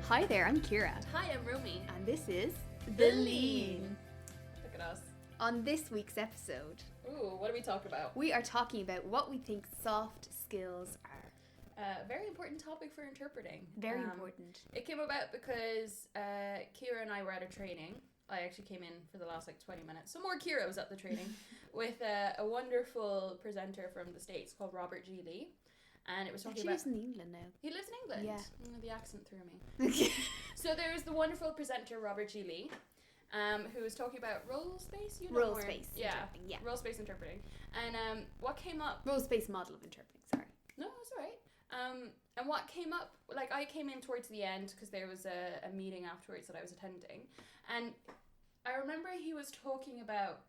Hi there, I'm Ciara. Hi, I'm Romy. And this is The Lean. Look at us. On this week's episode, Ooh, what do we talk about? we are talking about what we think soft skills are. Very important topic for interpreting. Very important. It came about because Ciara and I were at a training. I actually came in for the last 20 minutes. So more Ciara was at the training with a wonderful presenter from the States called Robert G. Lee. And it was talking He about... lives in England now. He lives in England? Yeah. The accent threw me. So there's the wonderful presenter Robert G. Lee, who was talking about role-space? Role-space yeah. interpreting, yeah. Role-space interpreting. And what came up... Role-space model of interpreting, sorry. No, it's alright. And what came up, I came in towards the end because there was a meeting afterwards that I was attending, and I remember he was talking about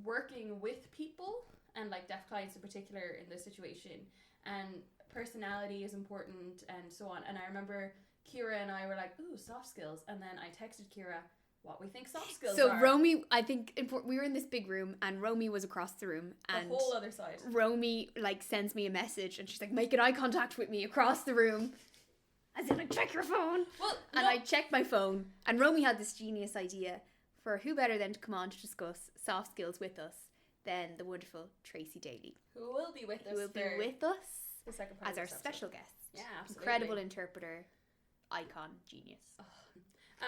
working with people and deaf clients in particular in this situation, and personality is important and so on. And I remember Ciara and I were like, ooh, soft skills, and then I texted Ciara what we think soft skills are. So Romy, I think we were in this big room and Romy was across the room, and the whole other side. Romy sends me a message and she's like, making eye contact with me across the room. As in, check your phone. Well, and I checked my phone, and Romy had this genius idea for who better than to come on to discuss soft skills with us than the wonderful Tracey Daly, who will be with us. Who will be with us the second part as our episode. special guest. Yeah, absolutely. Incredible interpreter, icon, genius.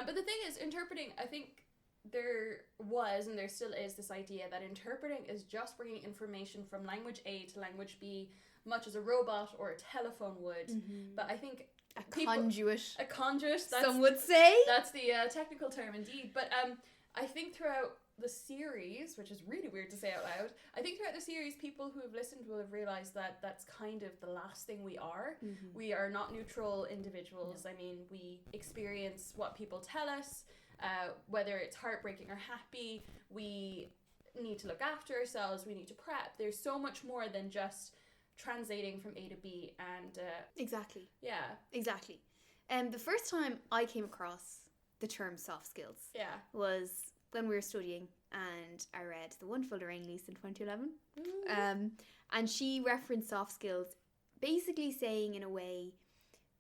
But the thing is, interpreting, I think there was and there still is this idea that interpreting is just bringing information from language A to language B, much as a robot or a telephone would. Mm-hmm. But I think a conduit. Some would say. That's the technical term indeed. But I think throughout the series, which is really weird to say out loud, I think throughout the series, people who have listened will have realised that that's kind of the last thing we are. Mm-hmm. We are not neutral individuals. No. I mean, we experience what people tell us, whether it's heartbreaking or happy. We need to look after ourselves. We need to prep. There's so much more than just translating from A to B. And exactly. Yeah. Exactly. The first time I came across the term soft skills was when we were studying, and I read the wonderful Lorraine Leese in 2011. And she referenced soft skills, basically saying in a way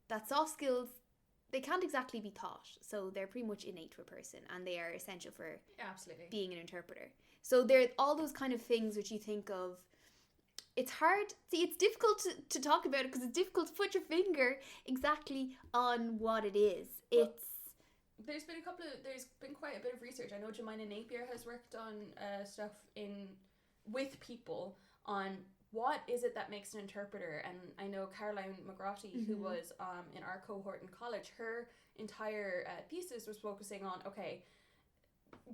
that soft skills, they can't exactly be taught, so they're pretty much innate to a person, and they are essential for being an interpreter. So there, all those kind of things which you think of. It's hard. See, it's difficult to talk about it because it's difficult to put your finger exactly on what it is. Well, there's been quite a bit of research. I know Jemina Napier has worked on stuff with people on what is it that makes an interpreter, and I know Caroline McGrotty, mm-hmm. who was in our cohort in college, her entire thesis was focusing on, okay,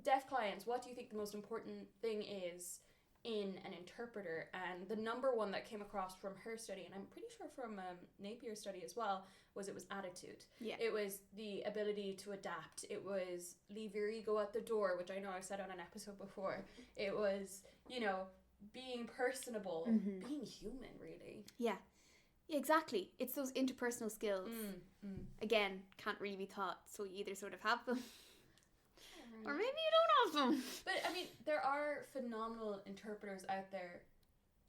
deaf clients, what do you think the most important thing is in an interpreter? And the number one that came across from her study, and I'm pretty sure from Napier's study as well, was attitude. Yeah. It was the ability to adapt. It was leave your ego at the door, which I know I've said on an episode before. It was, being personable, mm-hmm. being human, really. Yeah, exactly. It's those interpersonal skills. Again, can't really be taught, so you either sort of have them or maybe you don't have them. But I mean, there are phenomenal interpreters out there,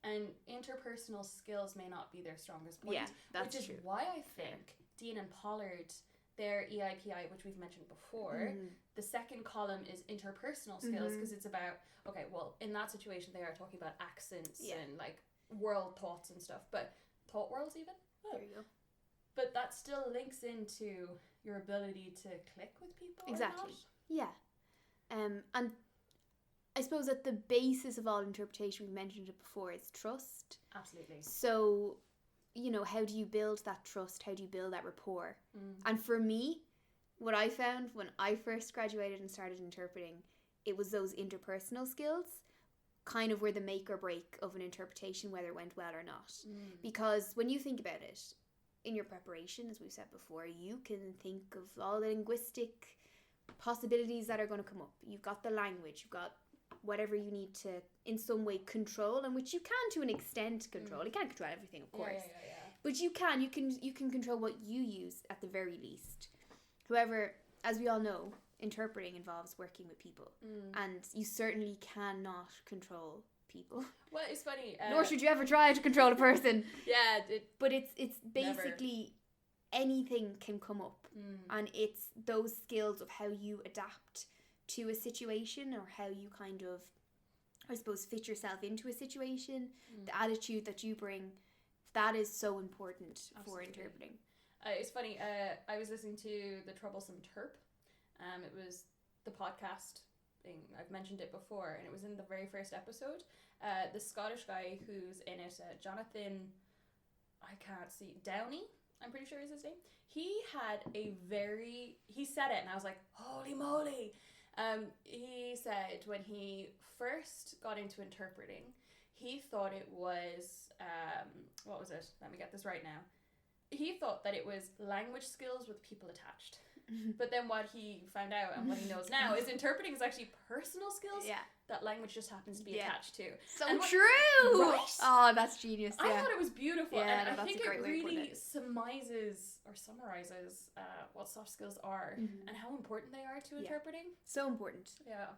and interpersonal skills may not be their strongest point. Yeah, that's which is true. Why I think Dean and Pollard, their EIPI, which we've mentioned before, the second column is interpersonal skills, because it's about, okay, well, in that situation they are talking about accents and world thoughts and stuff, but thought worlds even? There you go. But that still links into your ability to click with people. Exactly. Yeah. And I suppose at the basis of all interpretation, we mentioned it before, is trust. Absolutely. So, how do you build that trust? How do you build that rapport? And for me, what I found when I first graduated and started interpreting, it was those interpersonal skills kind of were the make or break of an interpretation, whether it went well or not. Because when you think about it, in your preparation, as we've said before, you can think of all the linguistic possibilities that are going to come up. You've got the language, you've got whatever you need to in some way control, and which you can to an extent control. You can't control everything, of course. Yeah. But you can control what you use at the very least. However, as we all know, interpreting involves working with people, and you certainly cannot control people. Well, it's funny. Nor should you ever try to control a person. Yeah. But it's basically anything can come up. And it's those skills of how you adapt to a situation, or how you kind of, I suppose, fit yourself into a situation, the attitude that you bring, that is so important for interpreting. It's funny, I was listening to the Troublesome Terp. It was the podcast thing. I've mentioned it before, and it was in the very first episode. The Scottish guy who's in it, Jonathan, I can't see, Downey, I'm pretty sure is his name. He said it, and I was like, holy moly. He said when he first got into interpreting, he thought it was, what was it? Let me get this right now. He thought that it was language skills with people attached. But then what he found out, and what he knows now, is interpreting is actually personal skills that language just happens to be attached to. So true! Right? Oh, that's genius. I thought it was beautiful. Yeah, and I think it really summarizes what soft skills are and how important they are to interpreting. So important. Yeah.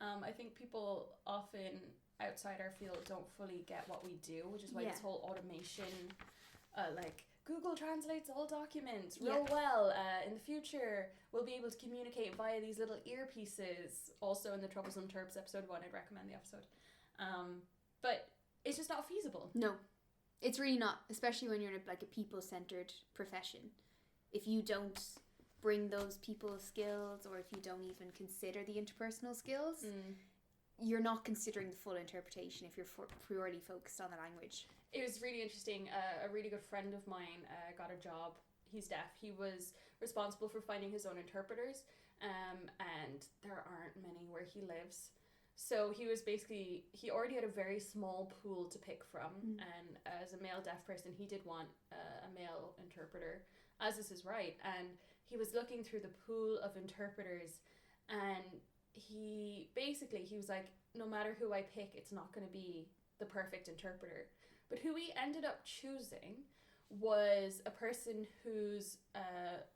I think people often outside our field don't fully get what we do, which is why this whole automation, like Google translates all documents real well. In the future, we'll be able to communicate via these little earpieces. Also in the Troublesome Terps episode 1, I'd recommend the episode. But it's just not feasible. No, it's really not, especially when you're in a people-centered profession. If you don't bring those people skills, or if you don't even consider the interpersonal skills, you're not considering the full interpretation if you're purely focused on the language. It was really interesting. A really good friend of mine got a job. He's deaf. He was responsible for finding his own interpreters, and there aren't many where he lives. So he already had a very small pool to pick from, and as a male deaf person, he did want a male interpreter, as is his right. And he was looking through the pool of interpreters, and he was like, no matter who I pick, it's not going to be the perfect interpreter. But who he ended up choosing was a person whose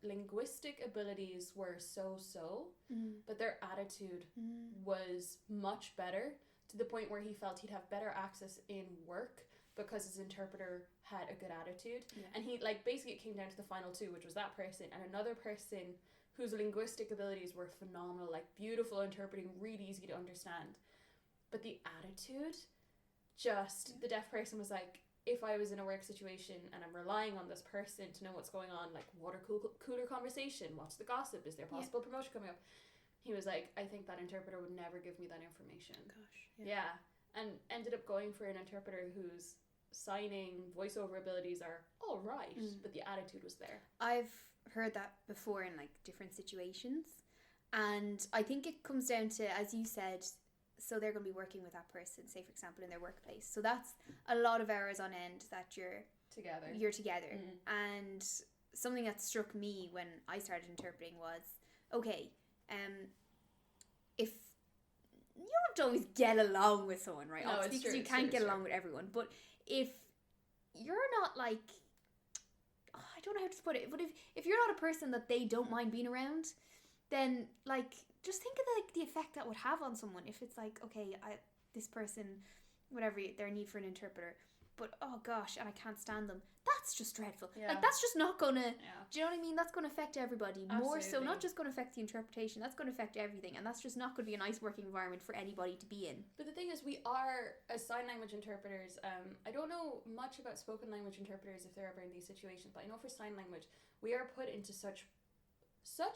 linguistic abilities were so-so, but their attitude was much better, to the point where he felt he'd have better access in work because his interpreter had a good attitude. And he, basically it came down to the final two, which was that person and another person whose linguistic abilities were phenomenal, beautiful interpreting, really easy to understand. But the attitude, the deaf person was like, if I was in a work situation and I'm relying on this person to know what's going on, water cooler conversation, what's the gossip, is there possible promotion coming up? He was like, I think that interpreter would never give me that information. Gosh. Yeah. And ended up going for an interpreter whose signing, voiceover abilities are all right, but the attitude was there. I've heard that before in different situations, and I think it comes down to, as you said, so they're going to be working with that person, say for example in their workplace, so that's a lot of hours on end that you're together. And something that struck me when I started interpreting was, okay, if you don't always get along with someone, right? No, obviously, because you can't get along with everyone, but if you're not I don't know how to put it, but if you're not a person that they don't mind being around, then just think of the effect that would have on someone if it's okay, this person, whatever their need for an interpreter, but oh gosh, and I can't stand them. That's just dreadful. That's just not gonna. Do you know what I mean? That's gonna affect everybody. Absolutely. More so, not just gonna affect the interpretation. That's gonna affect everything, and that's just not gonna be a nice working environment for anybody to be in. But the thing is, we are, as sign language interpreters, I don't know much about spoken language interpreters if they're ever in these situations, but I know for sign language we are put into such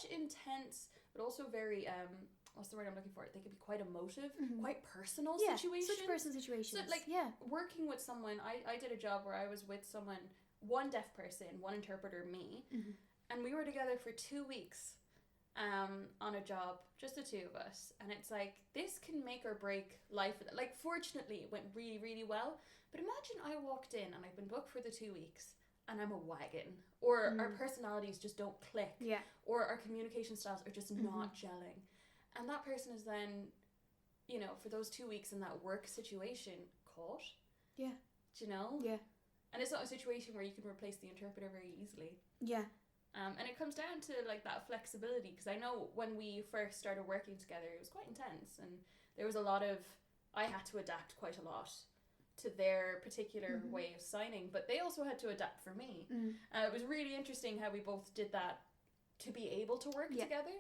intense, but also very what's the word I'm looking for? They can be quite emotive, quite personal situations. Such personal situations. So working with someone, I did a job where I was with someone, one deaf person, one interpreter, me, and we were together for 2 weeks on a job, just the two of us, and it's this can make or break life. Fortunately it went really, really well, but imagine I walked in and I've been booked for the 2 weeks and I'm a wagon, or our personalities just don't click, or our communication styles are just not gelling, and that person is then, for those 2 weeks in that work situation, caught. Do you know? And it's not a situation where you can replace the interpreter very easily. And it comes down to that flexibility, because I know when we first started working together, it was quite intense, and there was a lot of, I had to adapt quite a lot to their particular way of signing, but they also had to adapt for me. It was really interesting how we both did that to be able to work together,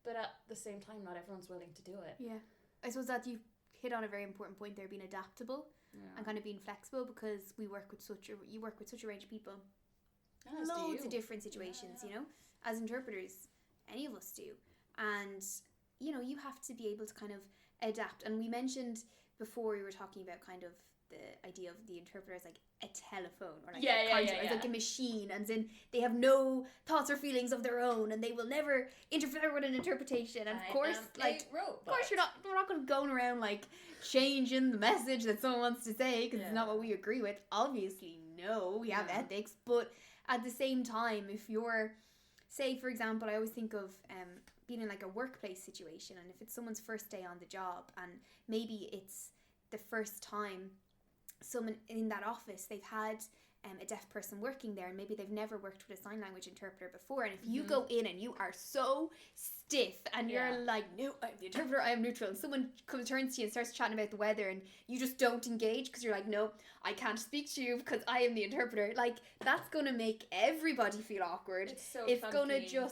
but at the same time, not everyone's willing to do it. Yeah. I suppose that you hit on a very important point there, being adaptable and kind of being flexible, because you work with such a range of people. Loads of different situations, you know, as interpreters, any of us do. And, you know, you have to be able to kind of adapt. And we mentioned before, we were talking about kind of the idea of the interpreter as like a telephone, or like as like a machine, and then they have no thoughts or feelings of their own, and they will never interfere with an interpretation. And of course, we're not going to go around like changing the message that someone wants to say, because it's not what we agree with. Obviously, no, we have ethics, but at the same time, if you're, say for example, I always think of being in like a workplace situation, and if it's someone's first day on the job, and maybe it's the first time someone in that office, they've had a deaf person working there, and maybe they've never worked with a sign language interpreter before, and if you go in and you are so stiff and you're like, no, I'm the interpreter, I am neutral, and someone turns to you and starts chatting about the weather, and you just don't engage because you're like, no, I can't speak to you because I am the interpreter, like, that's going to make everybody feel awkward. It's going to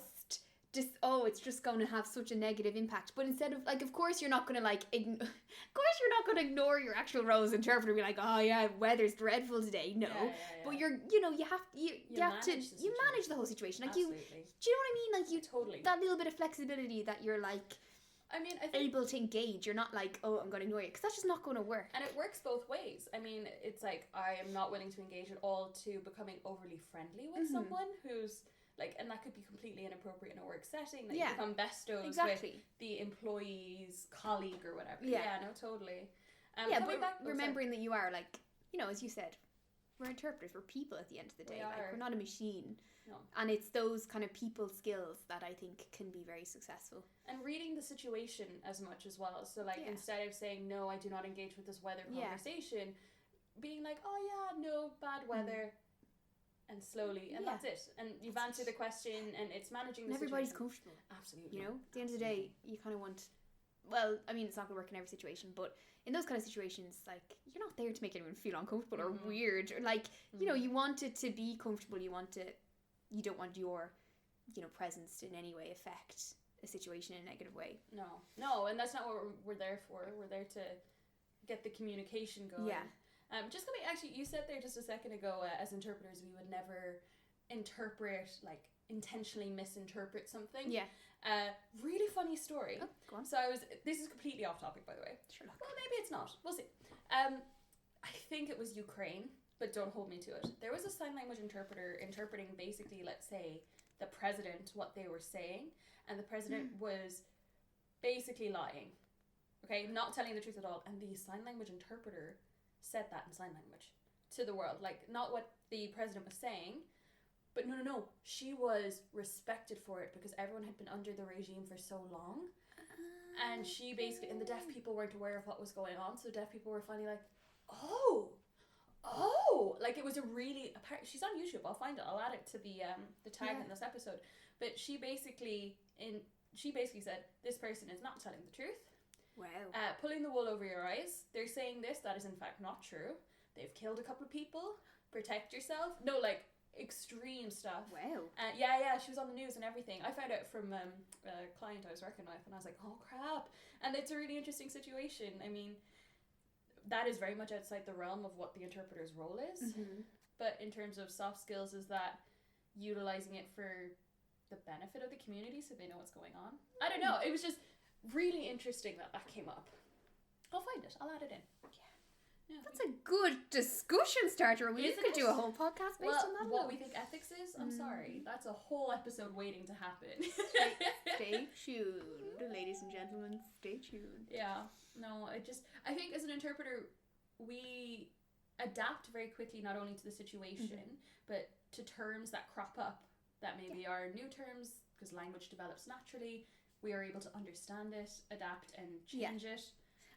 it's just going to have such a negative impact. But instead of, like, of course you're not going to ignore your actual role as interpreter and be like, oh yeah, weather's dreadful today. No. But you have to manage the whole situation. Like, absolutely. do you know what I mean? Like, you totally, that little bit of flexibility that you're like, I mean, I think, able to engage. You're not like, oh, I'm going to ignore you, because that's just not going to work. And it works both ways. I mean, it's like, I am not willing to engage at all, to becoming overly friendly with someone who's like, and that could be completely inappropriate in a work setting, that you become bestos with the employee's colleague or whatever. No, totally. But remembering that you are, like, you know, as you said, we're interpreters, we're people at the end of the day. We're not a machine. No. And it's those kind of people skills that I think can be very successful. And reading the situation as much as well. So, like, instead of saying, no, I do not engage with this weather conversation, being like, oh yeah, no, bad weather. And slowly, and that's it. And you've answered the question, and it's managing the situation. Everybody's comfortable. Absolutely. You know, at the end of the day, you kind of want, well, I mean, it's not going to work in every situation, but in those kind of situations, like, you're not there to make anyone feel uncomfortable or weird, or like, you know, you want it to be comfortable. You don't want your, you know, presence to in any way affect a situation in a negative way. No, and that's not what we're there for. We're there to get the communication going. Yeah. Just coming, actually, you said there just a second ago, as interpreters, we would never interpret, like, intentionally misinterpret something. Yeah. Really funny story. Oh, go on. So this is completely off topic, by the way. Sure. Well, maybe it's not. We'll see. I think it was Ukraine, but don't hold me to it. There was a sign language interpreter interpreting, basically, let's say, the president, what they were saying, and the president was basically lying. Okay, not telling the truth at all. And the sign language interpreter said that in sign language to the world, like, not what the president was saying, but no, she was respected for it because everyone had been under the regime for so long, and she basically, and the deaf people weren't aware of what was going on, so deaf people were finally like, oh, like, it was a really, she's on YouTube, I'll find it, I'll add it to the tag in this episode, but she basically said, this person is not telling the truth. Wow. Pulling the wool over your eyes. They're saying this, that is in fact not true. They've killed a couple of people. Protect yourself. No, like, extreme stuff. Wow. Yeah, she was on the news and everything. I found out from a client I was working with, and I was like, oh crap. And it's a really interesting situation. I mean, that is very much outside the realm of what the interpreter's role is. But in terms of soft skills, is that utilizing it for the benefit of the community so they know what's going on? I don't know. It was just really interesting that came up. I'll find it. I'll add it in. Yeah. That's a good discussion starter. We could do a whole podcast based on that. What we think ethics is? I'm sorry. That's a whole episode waiting to happen. Stay tuned, ladies and gentlemen. Stay tuned. Yeah. No, I think as an interpreter, we adapt very quickly, not only to the situation, but to terms that crop up that maybe are new terms, because language develops naturally. We are able to understand it, adapt, and change it.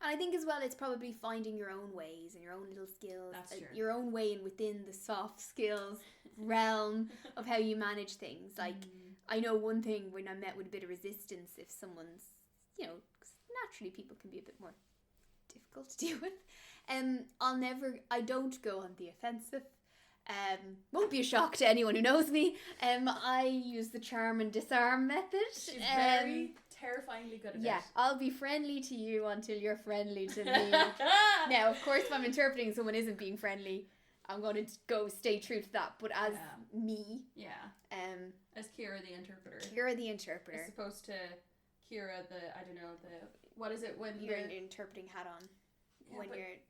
And I think as well, it's probably finding your own ways and your own little skills. That's true. Your own way and within the soft skills realm of how you manage things. Like, I know one thing when I met with a bit of resistance, if someone's, you know, 'cause naturally people can be a bit more difficult to deal with. I don't go on the offensive. Won't be a shock to anyone who knows me. I use the charm and disarm method. She's very terrifyingly good at it. Yeah, I'll be friendly to you until you're friendly to me. Now, of course, if I'm interpreting someone isn't being friendly, I'm going to stay true to that. But as me, as Ciara the interpreter, as opposed to Ciara what is it when you're an interpreting hat on, when you're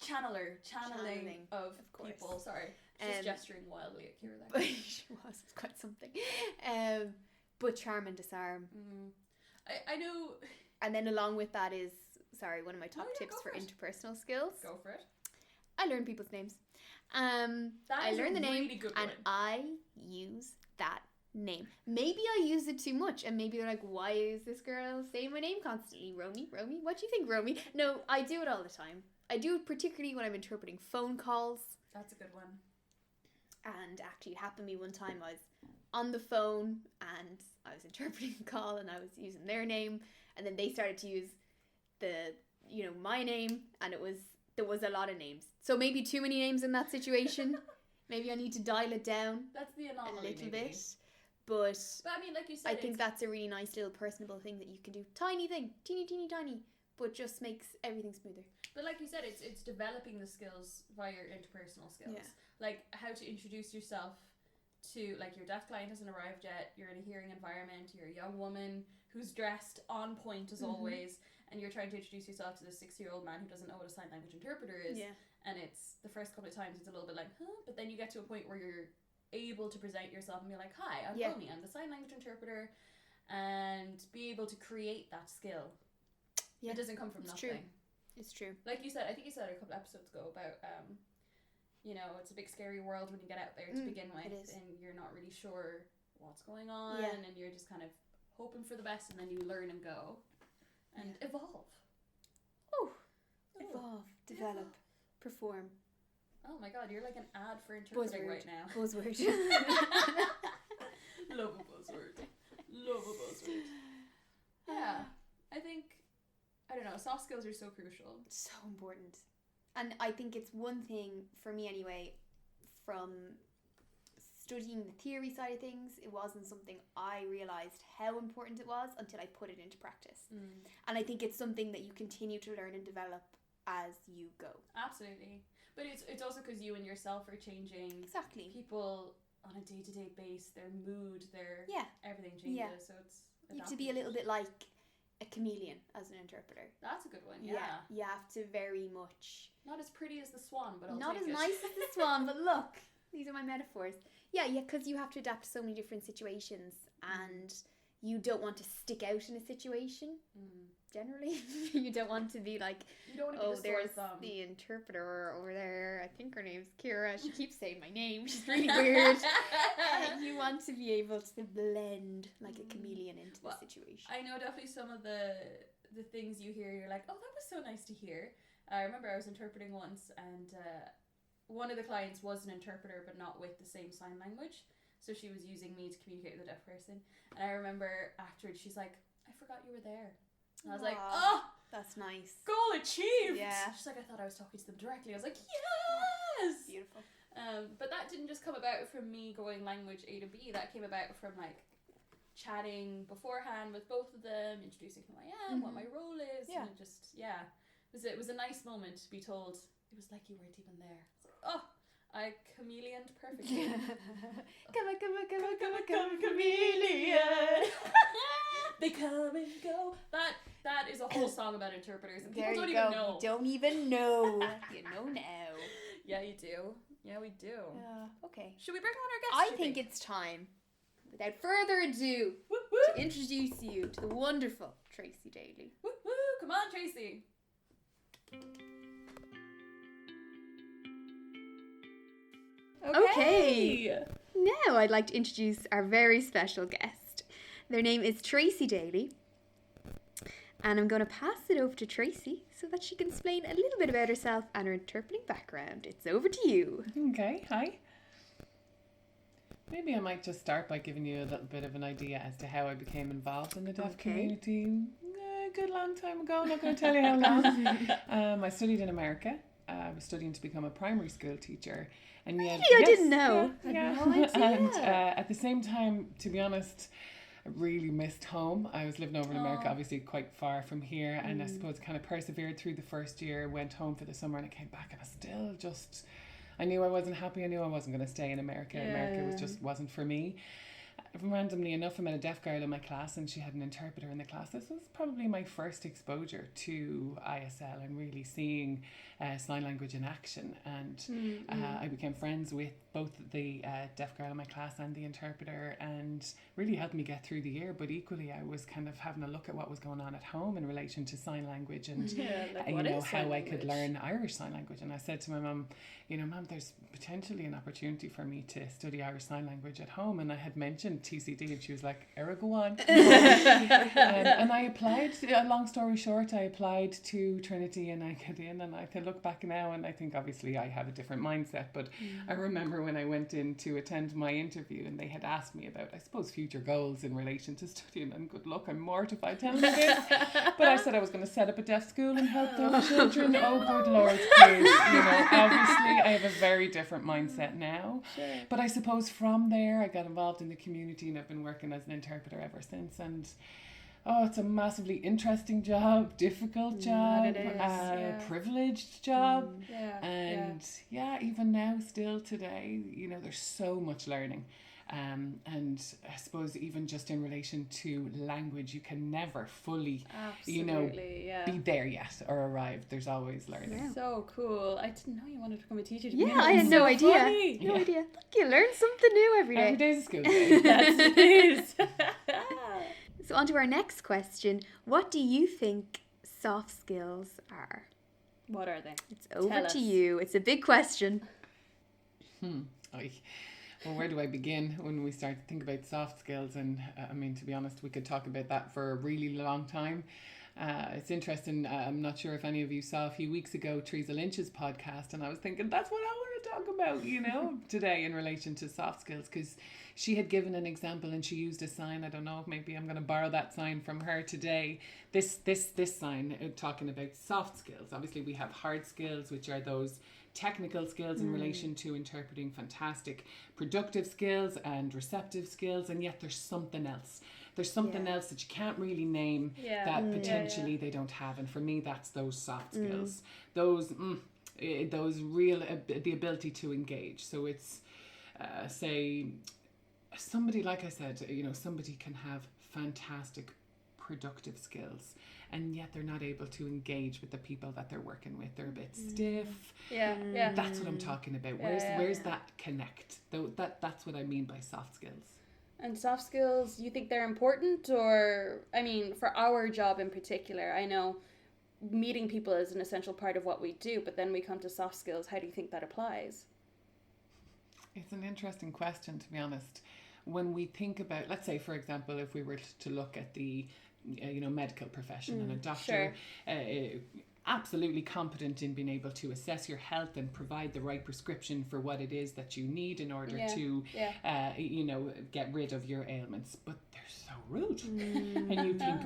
channeling of people. Sorry, just gesturing wildly at Ciara there. She was quite something. But charm and disarm. I know. And then along with that is one of my top tips for interpersonal skills. Go for it. I learn people's names. I learn the name and I use that name. Maybe I use it too much and maybe they're like, why is this girl saying my name constantly? Romy, what do you think, Romy? No, I do it all the time. I do it particularly when I'm interpreting phone calls. That's a good one. And actually it happened to me one time. I was on the phone and I was interpreting a call and I was using their name and then they started to use my name and there was a lot of names. So maybe too many names in that situation. Maybe I need to dial it down. That's the anomaly, a little bit. But I mean, like you said, I think that's a really nice little personable thing that you can do. Tiny thing, teeny tiny, but just makes everything smoother. But like you said, it's developing the skills via your interpersonal skills. Yeah. Like how to introduce yourself to, like, your deaf client hasn't arrived yet, you're in a hearing environment, you're a young woman who's dressed on point as always, and you're trying to introduce yourself to this 60-year-old man who doesn't know what a sign language interpreter is. Yeah. And it's the first couple of times it's a little bit like, but then you get to a point where you're able to present yourself and be like, hi, I'm Romy, I'm the sign language interpreter, and be able to create that skill. Yeah. It doesn't come from nothing. It's true. Like you said, I think you said a couple episodes ago about it's a big scary world when you get out there to begin with, and you're not really sure what's going on, and you're just kind of hoping for the best, and then you learn and go and evolve. Evolve, develop, perform. Oh my god, you're like an ad for interpreting right now. Buzzword. Love a buzzword. Yeah, I think, I don't know, soft skills are so crucial. So important. And I think it's one thing, for me anyway, from studying the theory side of things, it wasn't something I realised how important it was until I put it into practice. And I think it's something that you continue to learn and develop as you go. Absolutely. But it's also because you and yourself are changing. Exactly. People on a day-to-day basis, their mood, everything changes. Yeah. So it's adaptive. You have to be a little bit like a chameleon as an interpreter. That's a good one, yeah. You have to very much... Not as pretty as the swan, but I'll not take as nice as the swan, but look, these are my metaphors. Yeah, because you have to adapt to so many different situations, and you don't want to stick out in a situation, generally. You don't want to be like, there's the interpreter over there, I think her name's Ciara, she keeps saying my name, she's really weird. You want to be able to blend like a chameleon into the situation. I know definitely some of the things you hear, you're like, oh, that was so nice to hear. I remember I was interpreting once, and one of the clients was an interpreter, but not with the same sign language. So she was using me to communicate with a deaf person. And I remember afterwards, she's like, I forgot you were there. And I was like, oh! That's nice. Goal achieved! Yeah. She's like, I thought I was talking to them directly. I was like, yes! Beautiful. But that didn't just come about from me going language A to B. That came about from, like, chatting beforehand with both of them, introducing who I am, what my role is. Yeah. And it was a nice moment to be told, it was like you weren't even there. It's like, oh, I chameleoned perfectly. Come, chameleon. They come and go. That is a whole song about interpreters, and people don't even know. You don't even know. You know now. Yeah, you do. Yeah, we do. Okay. Should we bring on our guest? I think it's time, without further ado, to introduce you to the wonderful Tracey Daly. Woo woo! Come on, Tracy. Okay. Now I'd like to introduce our very special guest. Their name is Tracey Daly. And I'm going to pass it over to Tracy so that she can explain a little bit about herself and her interpreting background. It's over to you. Okay, hi. Maybe I might just start by giving you a little bit of an idea as to how I became involved in the deaf community a good long time ago. I'm not going to tell you how long. I studied in America. I was studying to become a primary school teacher. And yet, I didn't know. Yeah. I had no idea. And at the same time, to be honest, I really missed home. I was living over in America, obviously quite far from here. And I suppose kind of persevered through the first year, went home for the summer, and I came back and I still just... I knew I wasn't happy. I knew I wasn't going to stay in America. Yeah. America wasn't for me. Randomly enough, I met a deaf girl in my class and she had an interpreter in the class. This was probably my first exposure to ISL and really seeing sign language in action. And I became friends with both the deaf girl in my class and the interpreter, and really helped me get through the year. But equally, I was kind of having a look at what was going on at home in relation to sign language and how I could learn Irish sign language. And I said to my mum, Mum, there's potentially an opportunity for me to study Irish Sign Language at home. And I had mentioned TCD and she was like, Era, go on. And I applied, long story short, I applied to Trinity and I got in, and I can look back now and I think obviously I have a different mindset. But I remember when I went in to attend my interview and they had asked me about, I suppose, future goals in relation to studying, and good luck, I'm mortified telling you this. But I said I was going to set up a deaf school and help those children. Oh, good Lord, please. Obviously I have a very different mindset now. Sure. But I suppose from there I got involved in the community and I've been working as an interpreter ever since. And it's a massively interesting job, difficult job, privileged job. And even now, still today, there's so much learning. And I suppose even just in relation to language, you can never fully, be there yet or arrive. There's always learning. Yeah. So cool. I didn't know you wanted to become a teacher. I had no idea. No idea. Look, you learn something new every day. Every day's a school day. Yes, it is. So on to our next question. What do you think soft skills are? What are they? It's over to you. It's a big question. Well, where do I begin when we start to think about soft skills? And to be honest, we could talk about that for a really long time. It's interesting. I'm not sure if any of you saw a few weeks ago Tracey Lynch's podcast, and I was thinking that's what I want to talk about, today in relation to soft skills, because she had given an example and she used a sign. I don't know if maybe I'm going to borrow that sign from her today. This sign talking about soft skills. Obviously, we have hard skills, which are those technical skills in relation to interpreting, fantastic productive skills and receptive skills, and yet there's something else. There's something else that you can't really name that potentially they don't have, and for me that's those soft skills. Those real the ability to engage. So it's say somebody, like I said, somebody can have fantastic productive skills, and yet they're not able to engage with the people that they're working with. They're a bit stiff. That's what I'm talking about. Where's that connect? That's what I mean by soft skills. And soft skills, you think they're important? Or, for our job in particular, I know meeting people is an essential part of what we do, but then we come to soft skills. How do you think that applies? It's an interesting question, to be honest. When we think about, let's say, for example, if we were to look at the medical profession, and a doctor absolutely competent in being able to assess your health and provide the right prescription for what it is that you need in order to get rid of your ailments, but they're so rude. And you think,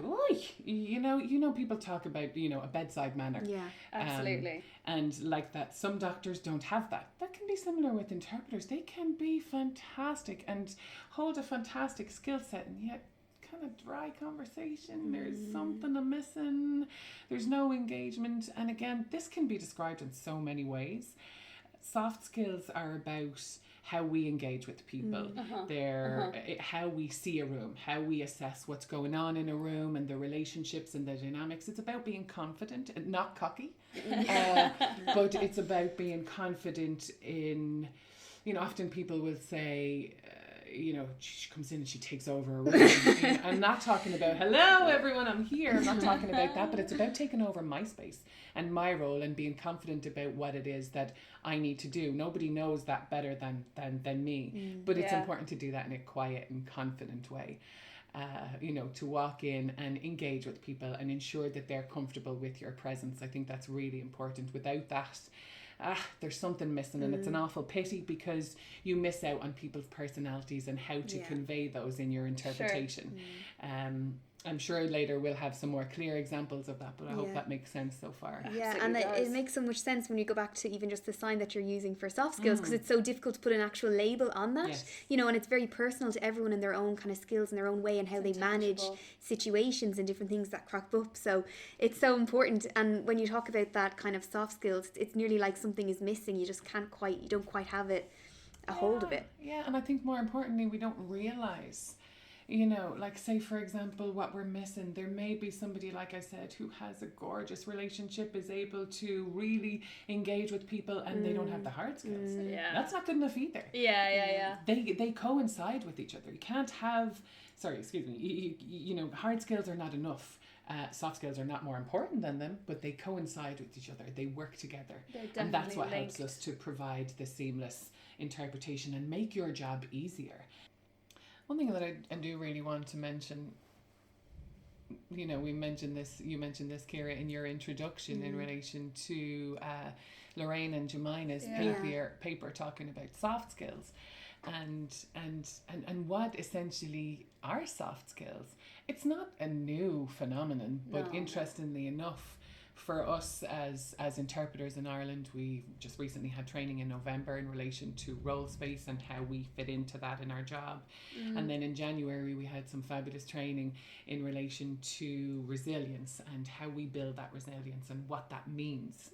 people talk about a bedside manner, absolutely, and like that some doctors don't have that can be similar with interpreters. They can be fantastic and hold a fantastic skill set, and yet kind of dry conversation. There's something missing. There's no engagement. And again, this can be described in so many ways. Soft skills are about how we engage with people. They're how we see a room, how we assess what's going on in a room and the relationships and the dynamics. It's about being confident and not cocky, but it's about being confident in, often people will say, she comes in and she takes over a room. I'm not talking about, hello everyone, I'm here. I'm not talking about that, but it's about taking over my space and my role and being confident about what it is that I need to do. Nobody knows that better than me, but it's important to do that in a quiet and confident way. To walk in and engage with people and ensure that they're comfortable with your presence. I think that's really important. Without that, there's something missing, and it's an awful pity because you miss out on people's personalities and how to convey those in your interpretation. I'm sure later we'll have some more clear examples of that, but I hope that makes sense so far. Yeah, and it makes so much sense when you go back to even just the sign that you're using for soft skills, because it's so difficult to put an actual label on that, you know, and it's very personal to everyone in their own kind of skills and their own way and how they manage situations and different things that crop up. So it's so important. And when you talk about that kind of soft skills, it's nearly like something is missing. You just you don't quite have it, a hold of it. Yeah, and I think more importantly, we don't realise, you know, like say for example what we're missing. There may be somebody, like I said, who has a gorgeous relationship, is able to really engage with people, and they don't have the hard skills. That's not good enough either. They coincide with each other. You can't have, you know, hard skills are not enough. Soft skills are not more important than them, but they coincide with each other. They work together, and that's what helps us to provide the seamless interpretation and make your job easier. One thing that I do really want to mention, you know, you mentioned this, Ciara, in your introduction in relation to Lorraine and Jemima's paper talking about soft skills and what essentially are soft skills. It's not a new phenomenon, but interestingly enough, for us as interpreters in Ireland, we just recently had training in November in relation to role space and how we fit into that in our job. And then in January we had some fabulous training in relation to resilience and how we build that resilience and what that means.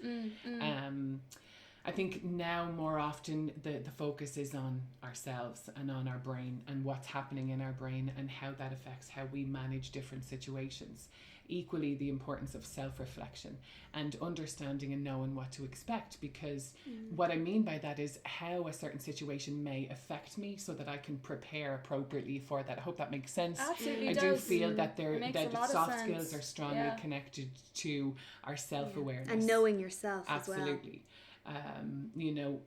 I think now more often the focus is on ourselves and on our brain and what's happening in our brain and how that affects how we manage different situations. Equally, the importance of self-reflection and understanding and knowing what to expect, because what I mean by that is how a certain situation may affect me so that I can prepare appropriately for that. I hope that makes sense. Absolutely I does. do feel that that soft skills are strongly connected to our self-awareness. And knowing yourself Absolutely. as well. You know,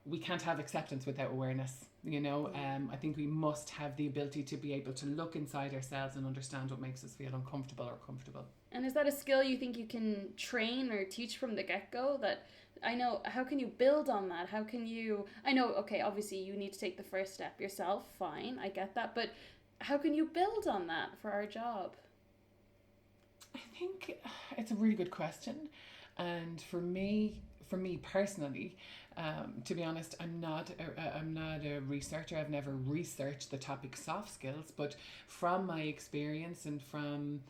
we can't have acceptance without awareness. You know, I think we must have the ability to be able to look inside ourselves and understand what makes us feel uncomfortable or comfortable. And is that a skill you think you can train or teach from the get-go? That I know, how can you build on that? How can you, I know, okay, obviously you need to take the first step yourself, fine, I get that, but how can you build on that for our job? I think it's a really good question. And for me personally, to be honest, I'm not a researcher. I've never researched the topic soft skills, but from my experience and from,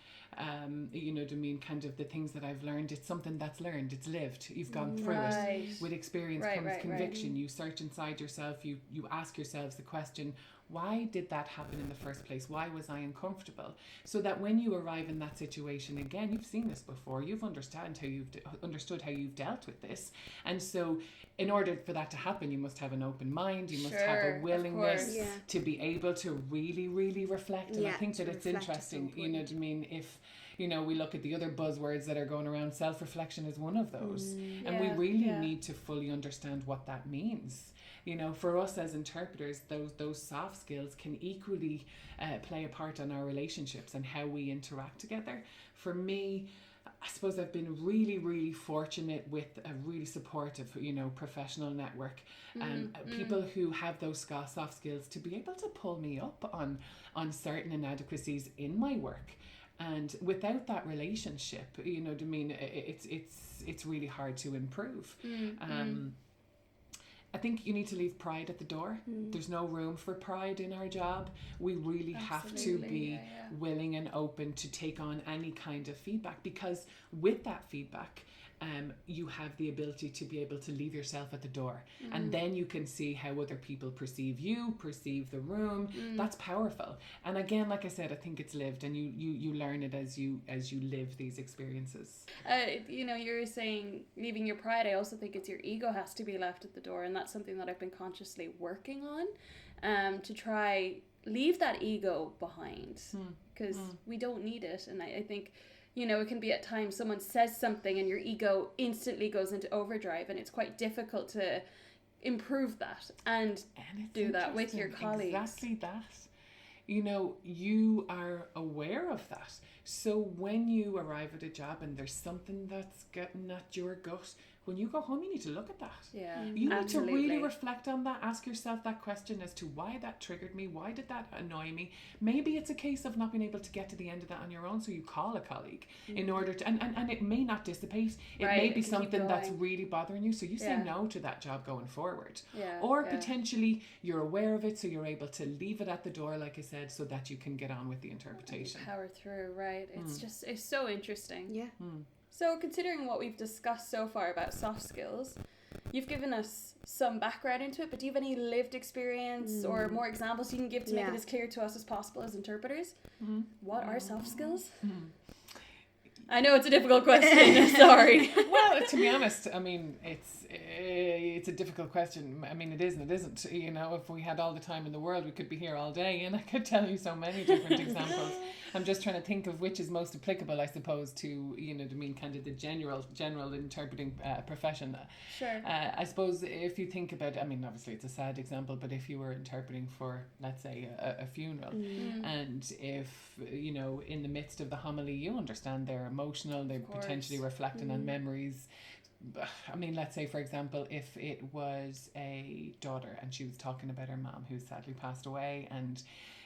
you know, kind of the things that I've learned, it's something that's learned, it's lived. You've gone through it. With experience comes conviction. You search inside yourself. You ask yourselves the question, why did that happen in the first place? Why was I uncomfortable? So that when you arrive in that situation again, you've seen this before, you've understood how you've dealt with this. And so in order for that to happen, you must have an open mind, you must have a willingness to be able to really, really reflect. And I think that it's interesting, you know what I mean, if, you know, we look at the other buzzwords that are going around, self-reflection is one of those. And we really need to fully understand what that means. You know, for us as interpreters, those soft skills can equally play a part on our relationships and how we interact together. For me, I suppose I've been really, really fortunate with a really supportive, you know, professional network. People who have those soft skills to be able to pull me up on certain inadequacies in my work. And without that relationship, you know what I mean, it's really hard to improve. I think you need to leave pride at the door. There's no room for pride in our job. We really have to be willing and open to take on any kind of feedback, because with that feedback, you have the ability to be able to leave yourself at the door, and then you can see how other people perceive you, perceive the room. That's powerful. And again, like I said, I think it's lived, and you learn it as you live these experiences. You know, you're saying leaving your pride. I also think it's your ego has to be left at the door, and that's something that I've been consciously working on, to try leave that ego behind, because we don't need it. And I think, you know, it can be at times someone says something and your ego instantly goes into overdrive, and it's quite difficult to improve that and do that with your colleagues. Exactly that. You know, you are aware of that. So when you arrive at a job and there's something that's getting at your gut, when you go home, you need to look at that. Yeah, you need to really reflect on that. Ask yourself that question as to why that triggered me. Why did that annoy me? Maybe it's a case of not being able to get to the end of that on your own, so you call a colleague in order to, and it may not dissipate. It may be something that's really bothering you, so you say no to that job going forward. Or potentially you're aware of it, so you're able to leave it at the door, like I said, so that you can get on with the interpretation. Power through, right? It's so interesting. Yeah. So considering what we've discussed so far about soft skills, you've given us some background into it, but do you have any lived experience or more examples you can give to make it as clear to us as possible as interpreters? What are soft skills? I know it's a difficult question. Sorry. Well, to be honest, I mean, it's a difficult question. I mean, it is and it isn't. You know, if we had all the time in the world, we could be here all day, and I could tell you so many different examples. I'm just trying to think of which is most applicable, I suppose, to, you know, kind of the general interpreting profession. Sure. I suppose if you think about, I mean, obviously it's a sad example, but if you were interpreting for, let's say, a funeral, and if, you know, in the midst of the homily, you understand they're emotional, they're potentially reflecting on memories. I mean, let's say, for example, if it was a daughter and she was talking about her mom who sadly passed away, and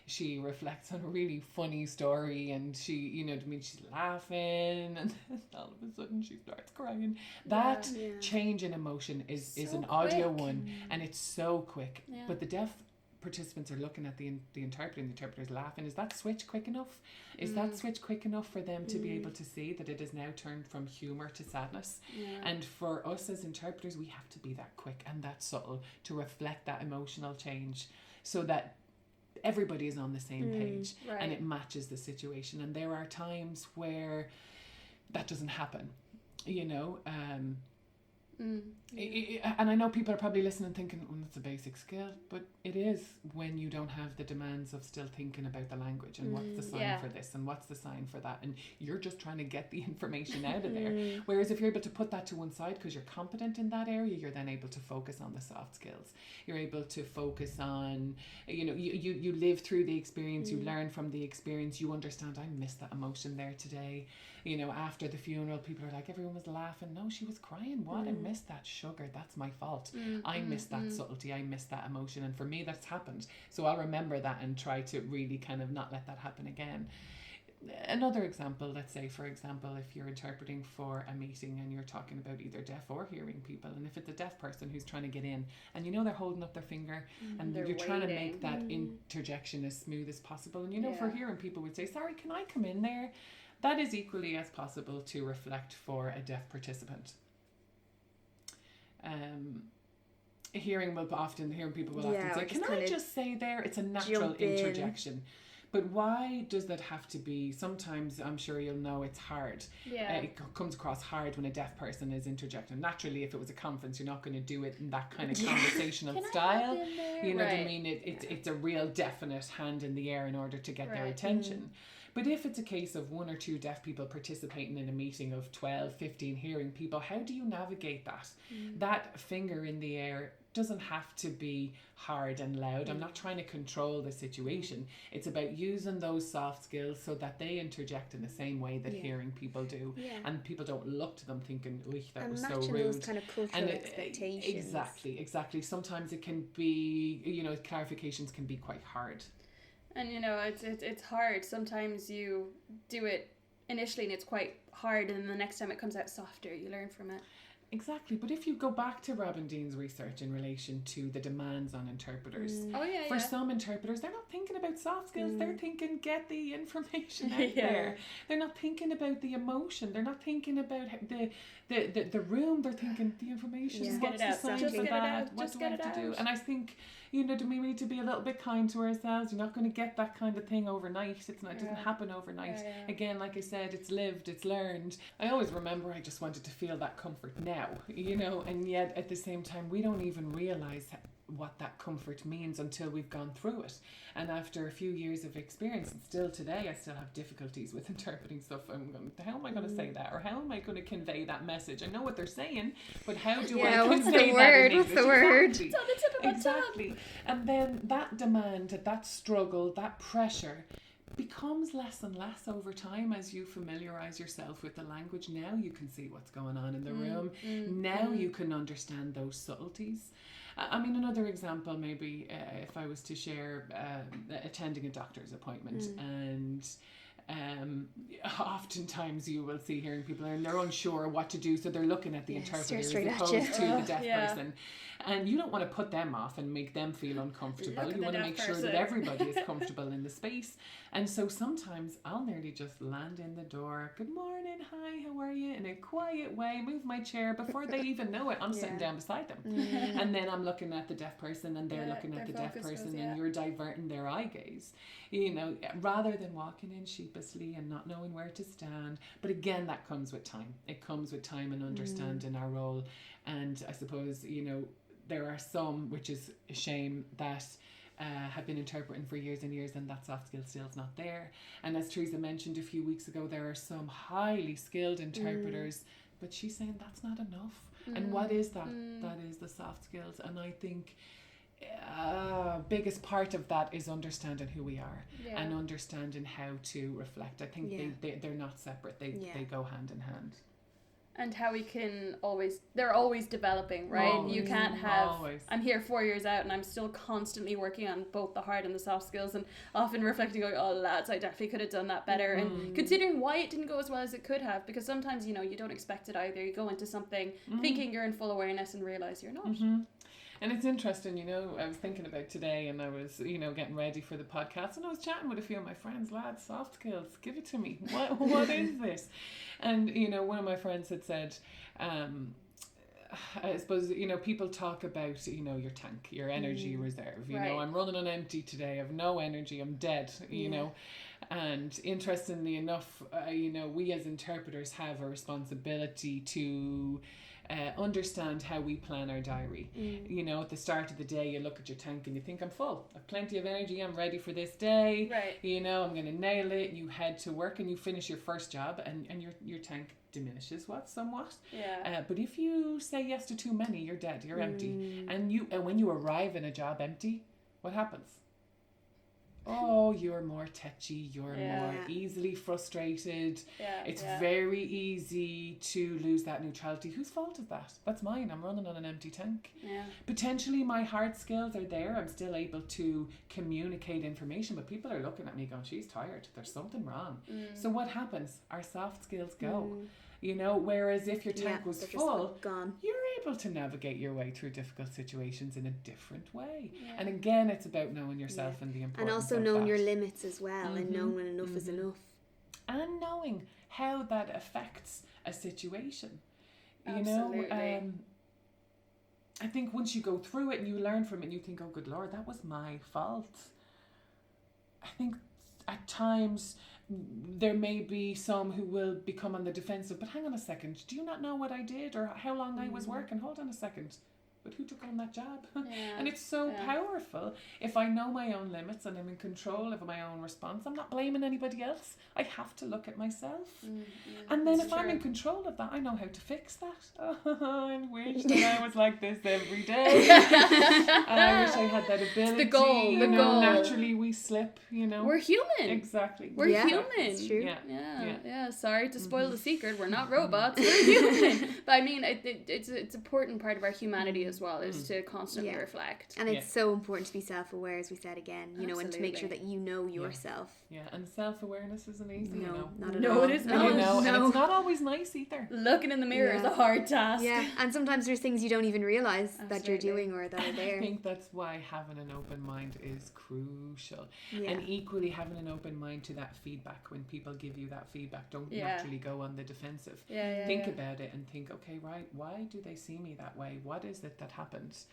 she reflects on a really funny story, and she, you know what I mean, she's laughing, and all of a sudden she starts crying. That change in emotion is an audio one, and it's so quick. But the deaf participants are looking at the interpreter's laughing. Is that switch quick enough? Is that switch quick enough for them to be able to see that it is now turned from humour to sadness? And for us as interpreters, we have to be that quick and that subtle to reflect that emotional change, so that everybody is on the same page and it matches the situation. And there are times where that doesn't happen, you know. And I know people are probably listening thinking, well, that's a basic skill, but it is when you don't have the demands of still thinking about the language and what's the sign for this and what's the sign for that, and you're just trying to get the information out of there. Whereas if you're able to put that to one side because you're competent in that area, you're then able to focus on the soft skills. You're able to focus on, you know, you live through the experience, you learn from the experience, you understand, I missed that emotion there today. You know, after the funeral, people are like, everyone was laughing. No, she was crying. What? I missed that sugar. That's my fault. I missed that subtlety. I missed that emotion. And for me, that's happened. So I'll remember that and try to really kind of not let that happen again. Another example, let's say, for example, if you're interpreting for a meeting and you're talking about either deaf or hearing people, and if it's a deaf person who's trying to get in, and you know they're holding up their finger, and you're trying to make that interjection as smooth as possible. And you know, for hearing people would say, sorry, can I come in there? That is equally as possible to reflect for a deaf participant. Hearing people will often say, can I just say there? It's a natural interjection. But why does that have to be? Sometimes, I'm sure you'll know, it's hard. It comes across hard when a deaf person is interjecting. Naturally, if it was a conference, you're not going to do it in that kind of conversational style. You know what I mean? It's a real definite hand in the air in order to get their attention. But if it's a case of one or two deaf people participating in a meeting of 12, 15 hearing people, how do you navigate that? That finger in the air doesn't have to be hard and loud. I'm not trying to control the situation. It's about using those soft skills so that they interject in the same way that hearing people do. And people don't look to them thinking, that was so rude. Those kind of cultural expectations. Exactly. Sometimes it can be, you know, clarifications can be quite hard. And you know, it's hard. Sometimes you do it initially and it's quite hard, and then the next time it comes out softer, you learn from it. Exactly. But if you go back to Robin Dean's research in relation to the demands on interpreters, for some interpreters, they're not thinking about soft skills. They're thinking, get the information out there. They're not thinking about the emotion. They're not thinking about the room. They're thinking the information. Just what's get it the out. sign Just for get that? it out. What do I have to do? And I think, you know, we need to be a little bit kind to ourselves. You're not going to get that kind of thing overnight. It doesn't happen overnight. Again, like I said, it's lived, it's learned. I always remember I just wanted to feel that comfort now, you know, and yet at the same time, we don't even realise what that comfort means until we've gone through it. And after a few years of experience, and still today, I still have difficulties with interpreting stuff. How am I going to say that? Or how am I going to convey that message? I know what they're saying, but how do I convey that in English? What's the word? It's on the tip of my tongue. And then that demand, that struggle, that pressure becomes less and less over time as you familiarize yourself with the language. Now you can see what's going on in the room. Now you can understand those subtleties. I mean, another example, maybe if I was to share attending a doctor's appointment, and oftentimes you will see hearing people and they're unsure what to do, so they're looking at the interpreter as opposed to the deaf person, and you don't want to put them off and make them feel uncomfortable. You want to make sure that everybody is comfortable in the space. And so sometimes I'll nearly just land in the door, good morning, hi, how are you, in a quiet way, move my chair. Before they even know it, I'm sitting down beside them. And then I'm looking at the deaf person and they're looking at the deaf person, and you're diverting their eye gaze, you know, rather than walking in sheepishly and not knowing where to stand. But again, that comes with time. It comes with time and understanding our role. And I suppose, you know, there are some, which is a shame, that have been interpreting for years and years, and that soft skill still's not there. And as Teresa mentioned a few weeks ago, there are some highly skilled interpreters, but she's saying that's not enough. And what is that? That is the soft skills. And I think biggest part of that is understanding who we are and understanding how to reflect. I think they're not separate. They go hand in hand. And how we can they're always developing, right? You can't have, I'm here 4 years out and I'm still constantly working on both the hard and the soft skills, and often reflecting, going, oh lads, I definitely could have done that better. And considering why it didn't go as well as it could have, because sometimes, you know, you don't expect it either. You go into something thinking you're in full awareness and realize you're not. And it's interesting, you know, I was thinking about today, and I was, you know, getting ready for the podcast, and I was chatting with a few of my friends, lads, soft skills, give it to me. What is this? And, you know, one of my friends had said, I suppose, you know, people talk about, you know, your tank, your energy reserve, you know, I'm running on empty today, I have no energy, I'm dead, you know. And interestingly enough, you know, we as interpreters have a responsibility to understand how we plan our diary. You know, at the start of the day, you look at your tank and you think, I'm full, I've plenty of energy, I'm ready for this day, you know, I'm going to nail it. You head to work and you finish your first job, and your tank diminishes somewhat. But if you say yes to too many, you're dead, you're empty. And when you arrive in a job empty, what happens? Oh, you're more tetchy, you're more easily frustrated. It's very easy to lose that neutrality. Whose fault is that? That's mine. I'm running on an empty tank. Potentially my hard skills are there. I'm still able to communicate information, but people are looking at me going, she's tired. There's something wrong. So what happens? Our soft skills go. You know, whereas if your tank was full, you're able to navigate your way through difficult situations in a different way. And again, it's about knowing yourself and the importance and also of knowing that. your limits as well, and knowing when enough is enough. And knowing how that affects a situation. Absolutely. You know, I think once you go through it and you learn from it and you think, oh, good Lord, that was my fault. I think at times there may be some who will become on the defensive, but hang on a second, do you not know what I did or how long I was working? Hold on a second. But who took on that job? And it's so powerful. If I know my own limits and I'm in control of my own response, I'm not blaming anybody else. I have to look at myself. And then if I'm in control of that, I know how to fix that. Oh, I wish that I was like this every day. I wish I had that ability. It's the goal. You know, naturally we slip, you know. We're human. Exactly. We're human. It's true. Yeah. Sorry to spoil the secret. We're not robots. We're human. But I mean, it's an important part of our humanity as well, is to constantly reflect. And it's so important to be self-aware, as we said again, you know, and to make sure that you know yourself. And self-awareness isn't easy, you know. Not at all. It is not. You know, and it's not always nice either. Looking in the mirror is a hard task. Yeah, and sometimes there's things you don't even realise that you're doing or that are there. I think that's why having an open mind is crucial. And equally having an open mind to that feedback. When people give you that feedback, don't naturally go on the defensive. Think about it and think, okay, right, why do they see me that way? What is it that happens?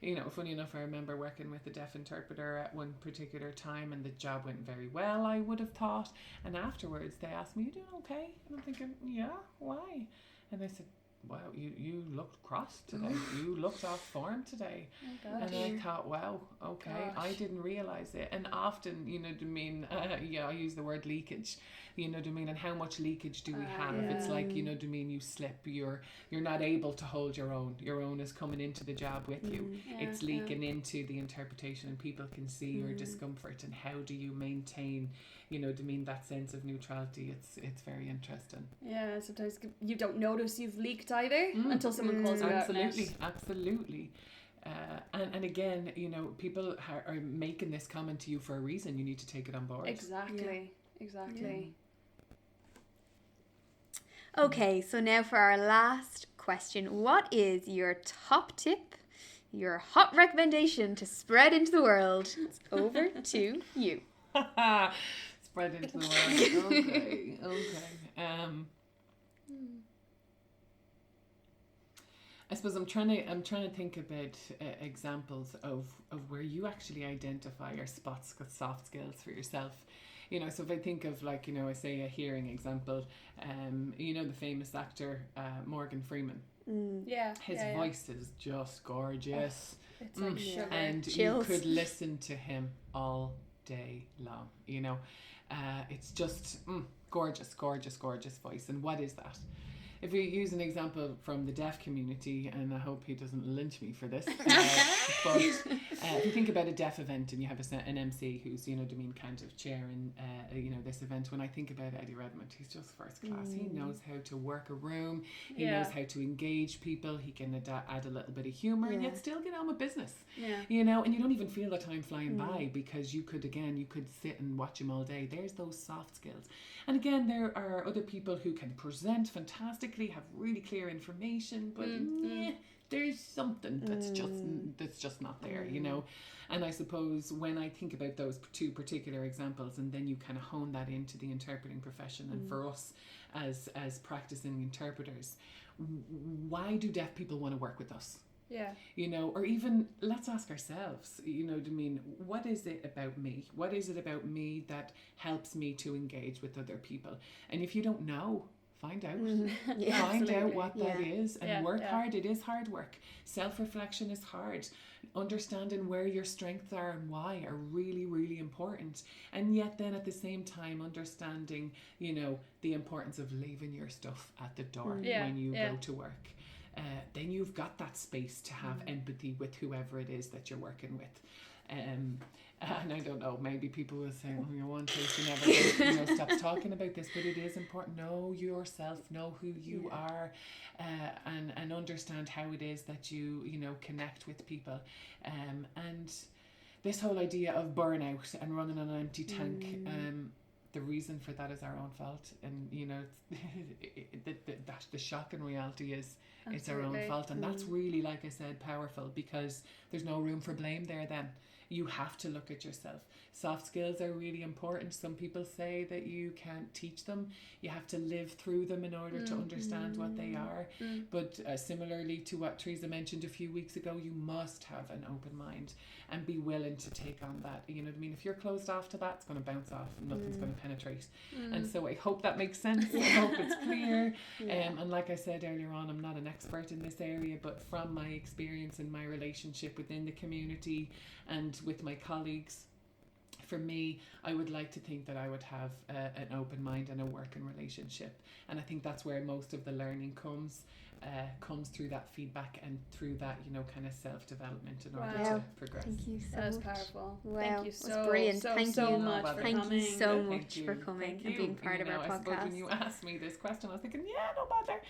You know, funny enough, I remember working with a deaf interpreter at one particular time, and the job went very well, I would have thought. And afterwards, they asked me, you doing okay? And I'm thinking, yeah, why? And they said, wow, you looked cross today. You looked off form today. Oh, and I thought, wow, okay, I didn't realise it. And often, you know what I mean, I use the word leakage, you know what I mean, and how much leakage do we have? It's like, you know what I mean, you slip, you're not able to hold your own is coming into the job with you. It's leaking into the interpretation, and people can see your discomfort, and how do you maintain, you know what I mean, that sense of neutrality. It's very interesting. Yeah, sometimes you don't notice you've leaked either until someone calls you out. Absolutely. And again, you know, people are making this comment to you for a reason. You need to take it on board. Exactly. Okay, so now for our last question. What is your top tip, your hot recommendation to spread into the world? It's over to you. Spread into the world. Okay. I suppose I'm trying to think about examples of where you actually identify or spot soft skills for yourself. You know, so if I think of, like, you know, I say a hearing example, you know, the famous actor Morgan Freeman. His voice is just gorgeous. It's like sugar. And Chills. you could listen to him all day long, you know. It's just gorgeous voice. And what is that? If we use an example from the deaf community, and I hope he doesn't lynch me for this, but if you think about a deaf event and you have an MC who's, you know what I mean, kind of chairing, you know, this event, when I think about Eddie Redmond, he's just first class. He knows how to work a room. He knows how to engage people. He can add a little bit of humour and yet still get on with business. You know, and you don't even feel the time flying by, because you could sit and watch him all day. There's those soft skills. And again, there are other people who can present fantastically, have really clear information, but there's something that's just not there, you know. And I suppose when I think about those two particular examples, and then you kind of hone that into the interpreting profession, and for us as practicing interpreters, why do deaf people want to work with us? Yeah. You know, or even let's ask ourselves, you know what I mean, what is it about me? What is it about me that helps me to engage with other people? And if you don't know, find out. Find out what that is, and work hard. It is hard work. Self-reflection is hard. Understanding where your strengths are and why are really, really important. And yet then at the same time understanding, you know, the importance of leaving your stuff at the door when you go to work. Then you've got that space to have empathy with whoever it is that you're working with. And I don't know, maybe people will say, oh, you're one Tracy never stops talking about this, but it is important. Know yourself, know who you are, and understand how it is that you know, connect with people. And this whole idea of burnout and running on an empty tank, the reason for that is our own fault. And, you know, the shocking reality is it's our own fault. And that's really, like I said, powerful, because there's no room for blame there then. You have to look at yourself. Soft skills are really important. Some people say that you can't teach them. You have to live through them in order to understand what they are. But similarly to what Teresa mentioned a few weeks ago, you must have an open mind and be willing to take on that. You know what I mean? If you're closed off to that, it's going to bounce off and nothing's going to penetrate. And so I hope that makes sense. I hope it's clear. And like I said earlier on, I'm not an expert in this area, but from my experience and my relationship within the community and with my colleagues, for me, I would like to think that I would have an open mind and a working relationship. And I think that's where most of the learning comes through that feedback and through that, you know, kind of self-development in order to progress. Thank you so much. much. That was powerful. Wow, thank you so brilliant. Thank you so much for coming. Thank you so much for coming and being part of our I podcast. suppose when you asked me this question, I was thinking, no bother.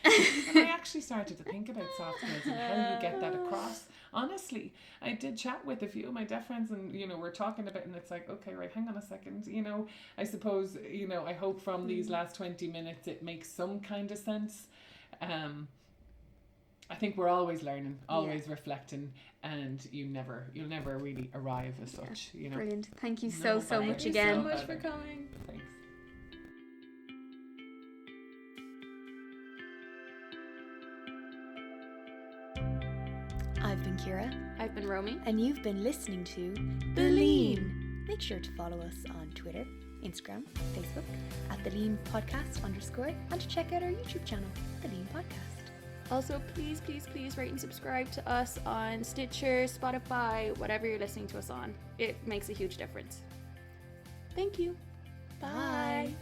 And I actually started to think about soft skills and how you get that across. Honestly, I did chat with a few of my deaf friends, and, you know, we're talking about it, and it's like, okay, right, hang on a second. You know, I suppose, you know, I hope from these last 20 minutes it makes some kind of sense. I think we're always learning, always reflecting, and you'll never really arrive as such. You know. Brilliant. Thank you so much again. Thank you so much for coming. Thanks. I've been Ciara. I've been Romy. And you've been listening to The Lean. Make sure to follow us on Twitter, Instagram, Facebook at theleanpodcast _ and to check out our YouTube channel, The Lean Podcast. Also, please, please, please rate and subscribe to us on Stitcher, Spotify, whatever you're listening to us on. It makes a huge difference. Thank you. Bye. Bye.